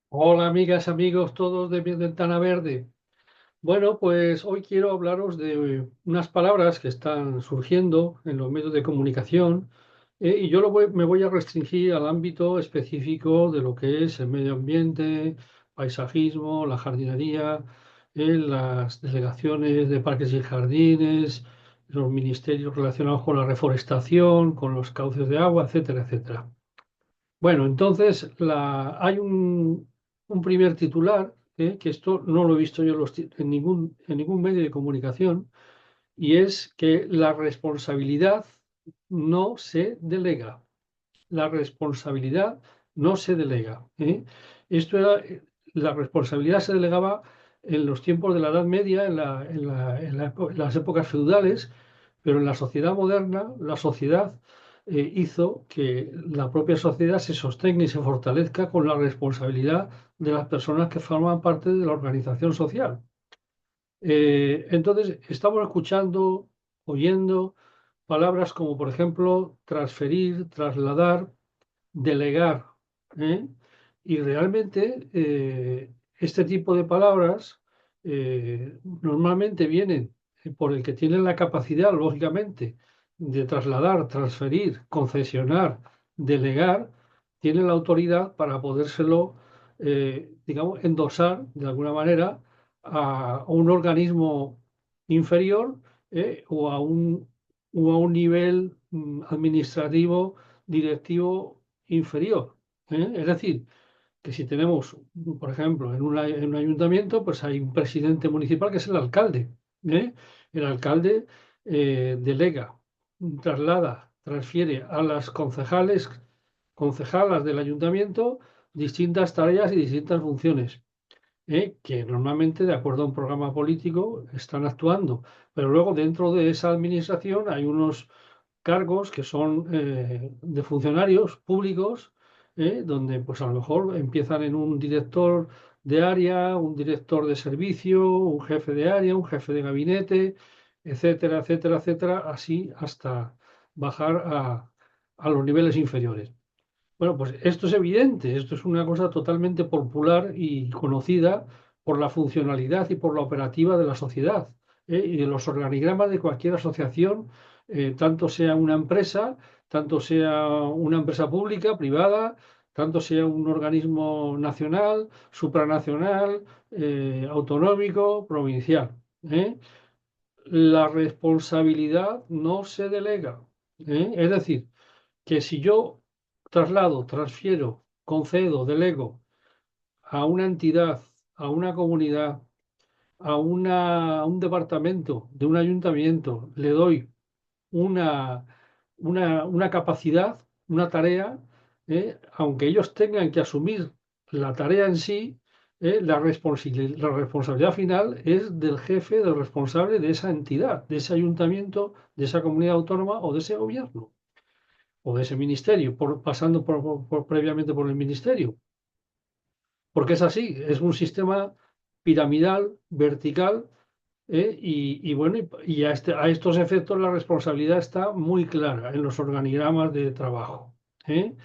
Hola amigas, amigos, todos de mi Ventana Verde. Bueno, pues hoy quiero hablaros de unas palabras que están surgiendo en los medios de comunicación y yo me voy a restringir al ámbito específico de lo que es el medio ambiente, paisajismo, la jardinería, las delegaciones de parques y jardines, los ministerios relacionados con la reforestación, con los cauces de agua, etcétera, etcétera. Bueno, entonces hay un primer titular, que esto no lo he visto yo en ningún medio de comunicación, y es que la responsabilidad no se delega. La responsabilidad no se delega. Esto era, la responsabilidad se delegaba en los tiempos de la Edad Media, en las épocas feudales, pero en la sociedad moderna, la sociedad hizo que la propia sociedad se sostenga y se fortalezca con la responsabilidad de las personas que forman parte de la organización social. Entonces, estamos escuchando, oyendo palabras como, por ejemplo, transferir, trasladar, delegar, ¿eh? Y realmente este tipo de palabras normalmente vienen por el que tiene la capacidad, lógicamente, de trasladar, transferir, concesionar, delegar, tiene la autoridad para podérselo, digamos, endosar de alguna manera a un organismo inferior, o a un nivel administrativo, directivo inferior. Es decir, que si tenemos, por ejemplo, en un ayuntamiento, pues hay un presidente municipal que es el alcalde. ¿eh? El alcalde delega, traslada, transfiere a las concejalas del ayuntamiento distintas tareas y distintas funciones. Que normalmente, de acuerdo a un programa político, están actuando. Pero luego, dentro de esa administración, hay unos cargos que son de funcionarios públicos, donde pues a lo mejor empiezan en un director de área, un director de servicio, un jefe de área, un jefe de gabinete, etcétera, etcétera, etcétera, así hasta bajar a los niveles inferiores. Bueno, pues esto es evidente, esto es una cosa totalmente popular y conocida por la funcionalidad y por la operativa de la sociedad, y de los organigramas de cualquier asociación, tanto sea una empresa pública, privada, tanto sea un organismo nacional, supranacional, autonómico, provincial. ¿eh? La responsabilidad no se delega. Es decir, que si yo traslado, transfiero, concedo, delego a una entidad, a una comunidad, a un departamento de un ayuntamiento, le doy una, una capacidad, una tarea, aunque ellos tengan que asumir la tarea en sí, la responsabilidad final es del jefe, del responsable de esa entidad, de ese ayuntamiento, de esa comunidad autónoma o de ese gobierno o de ese ministerio, pasando previamente por el ministerio. Porque es así, es un sistema piramidal, vertical, y bueno, y a estos efectos la responsabilidad está muy clara en los organigramas de trabajo. ¿eh?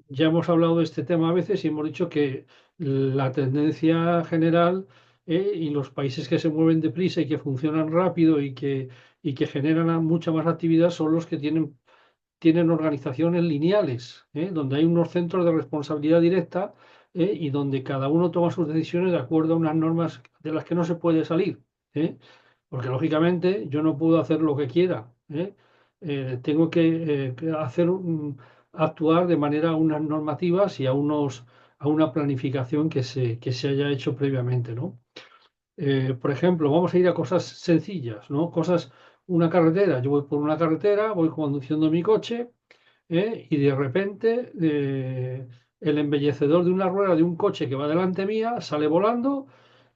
Ya hemos hablado de este tema a veces y hemos dicho que la tendencia general, y los países que se mueven deprisa y que funcionan rápido y que generan mucha más actividad son los que tienen organizaciones lineales, donde hay unos centros de responsabilidad directa, y donde cada uno toma sus decisiones de acuerdo a unas normas de las que no se puede salir. ¿eh? Porque lógicamente yo no puedo hacer lo que quiera. Tengo que actuar de manera a unas normativas y a una planificación que se haya hecho previamente, ¿no? Por ejemplo, vamos a ir a cosas sencillas, ¿no? Una carretera. Yo voy por una carretera, voy conduciendo mi coche, y de repente el embellecedor de una rueda de un coche que va delante mía sale volando,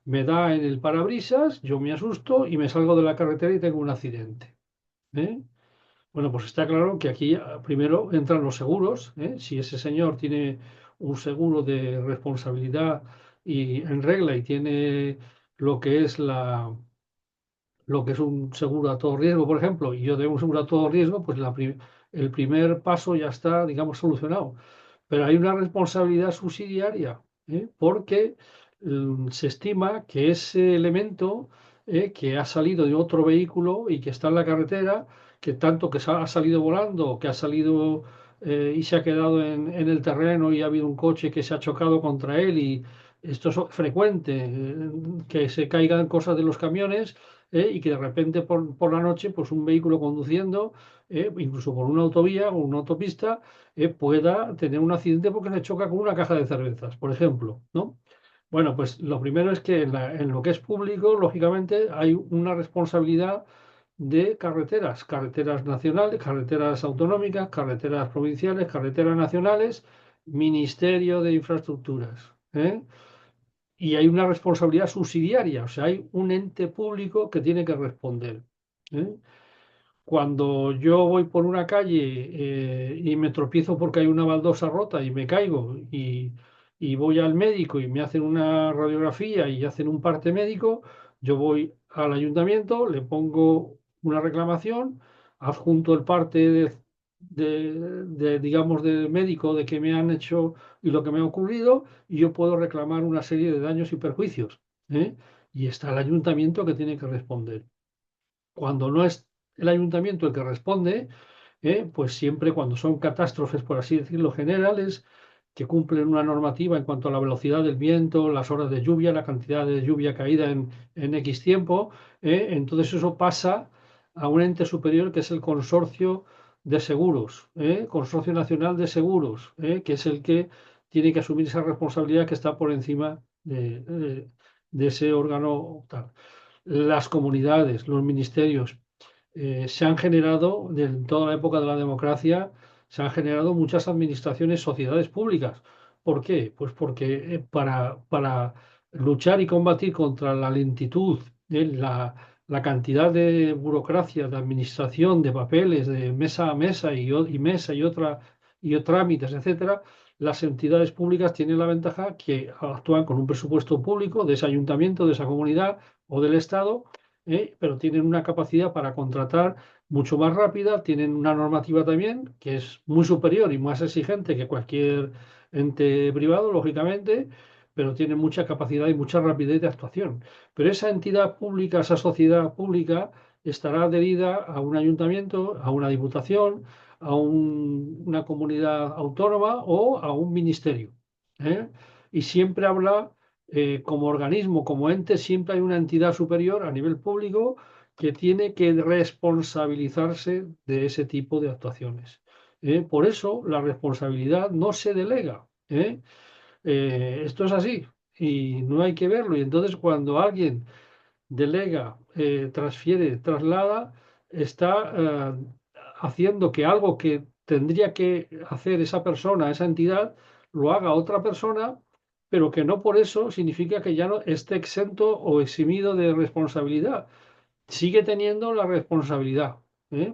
me da en el parabrisas, yo me asusto y me salgo de la carretera y tengo un accidente. ¿eh? Bueno, pues está claro que aquí primero entran los seguros. Si ese señor tiene un seguro de responsabilidad y en regla y tiene lo que es lo que es un seguro a todo riesgo, por ejemplo, y yo tengo un seguro a todo riesgo, pues el primer paso ya está, digamos, solucionado. Pero hay una responsabilidad subsidiaria, porque se estima que ese elemento que ha salido de otro vehículo y que está en la carretera, que tanto que ha salido volando o que ha salido y se ha quedado en el terreno y ha habido un coche que se ha chocado contra él y esto es frecuente, que se caigan cosas de los camiones y que de repente por la noche pues un vehículo conduciendo, incluso por una autovía o una autopista, pueda tener un accidente porque se choca con una caja de cervezas, por ejemplo, ¿no? Bueno, pues lo primero es que en lo que es público, lógicamente, hay una responsabilidad de carreteras, carreteras nacionales, carreteras autonómicas, carreteras provinciales, carreteras nacionales, Ministerio de Infraestructuras, ¿eh? Y hay una responsabilidad subsidiaria, o sea, hay un ente público que tiene que responder, ¿eh? Cuando yo voy por una calle y me tropiezo porque hay una baldosa rota y me caigo y voy al médico y me hacen una radiografía y hacen un parte médico, yo voy al ayuntamiento, le pongo una reclamación, adjunto el parte digamos, del médico de que me han hecho y lo que me ha ocurrido y yo puedo reclamar una serie de daños y perjuicios, ¿eh? Y está el ayuntamiento que tiene que responder. Cuando no es el ayuntamiento el que responde, pues siempre cuando son catástrofes, por así decirlo, generales, que cumplen una normativa en cuanto a la velocidad del viento, las horas de lluvia, la cantidad de lluvia caída en X tiempo, entonces eso pasa a un ente superior que es el Consorcio de Seguros, Consorcio Nacional de Seguros, que es el que tiene que asumir esa responsabilidad que está por encima de ese órgano tal. Las comunidades, los ministerios, se han generado, en toda la época de la democracia, se han generado muchas administraciones, sociedades públicas. ¿Por qué? Pues porque para luchar y combatir contra la lentitud, la cantidad de burocracia, de administración, de papeles, de mesa a mesa y mesa y trámites, etcétera, las entidades públicas tienen la ventaja que actúan con un presupuesto público de ese ayuntamiento, de esa comunidad o del Estado, pero tienen una capacidad para contratar mucho más rápida, tienen una normativa también que es muy superior y más exigente que cualquier ente privado, lógicamente, pero tienen mucha capacidad y mucha rapidez de actuación. Pero esa entidad pública, esa sociedad pública, estará adherida a un ayuntamiento, a una diputación, a una comunidad autónoma o a un ministerio, ¿eh? Y siempre habla como organismo, como ente, siempre hay una entidad superior a nivel público que tiene que responsabilizarse de ese tipo de actuaciones. Por eso la responsabilidad no se delega. Esto es así y no hay que verlo. Y entonces cuando alguien delega, transfiere, traslada, está haciendo que algo que tendría que hacer esa persona, esa entidad, lo haga otra persona, pero que no por eso significa que ya no esté exento o eximido de responsabilidad. Sigue teniendo la responsabilidad,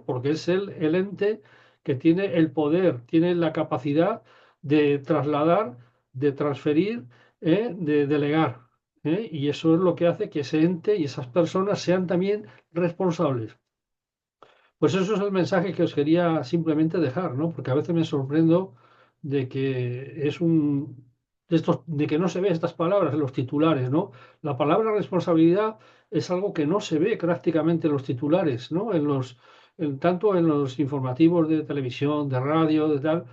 porque es el ente que tiene el poder, tiene la capacidad de trasladar, de transferir, de delegar. Y eso es lo que hace que ese ente y esas personas sean también responsables. Pues eso es el mensaje que os quería simplemente dejar, ¿no? Porque a veces me sorprendo de que de que no se ve estas palabras en los titulares, ¿no? La palabra responsabilidad es algo que no se ve prácticamente en los titulares, ¿no? Tanto en los informativos de televisión, de radio, de tal,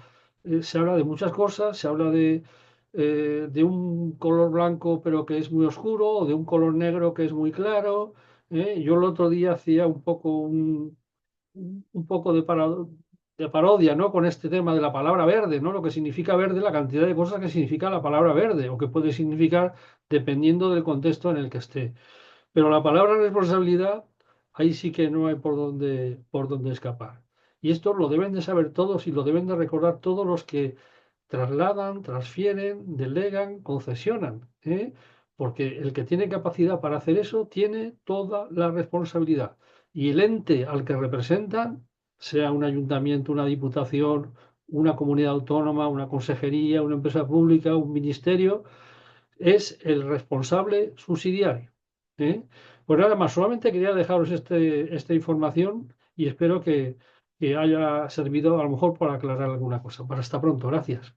se habla de muchas cosas, se habla de un color blanco pero que es muy oscuro, o de un color negro que es muy claro. Yo el otro día hacía un poco de parodia, ¿no? Con este tema de la palabra verde, ¿no? Lo que significa verde, la cantidad de cosas que significa la palabra verde o que puede significar dependiendo del contexto en el que esté. Pero la palabra responsabilidad, ahí sí que no hay por dónde escapar. Y esto lo deben de saber todos y lo deben de recordar todos los que trasladan, transfieren, delegan, concesionan, porque el que tiene capacidad para hacer eso tiene toda la responsabilidad. Y el ente al que representan, sea un ayuntamiento, una diputación, una comunidad autónoma, una consejería, una empresa pública, un ministerio, es el responsable subsidiario, ¿eh? Pues nada más, solamente quería dejaros esta información y espero que haya servido a lo mejor para aclarar alguna cosa. Para hasta pronto, gracias.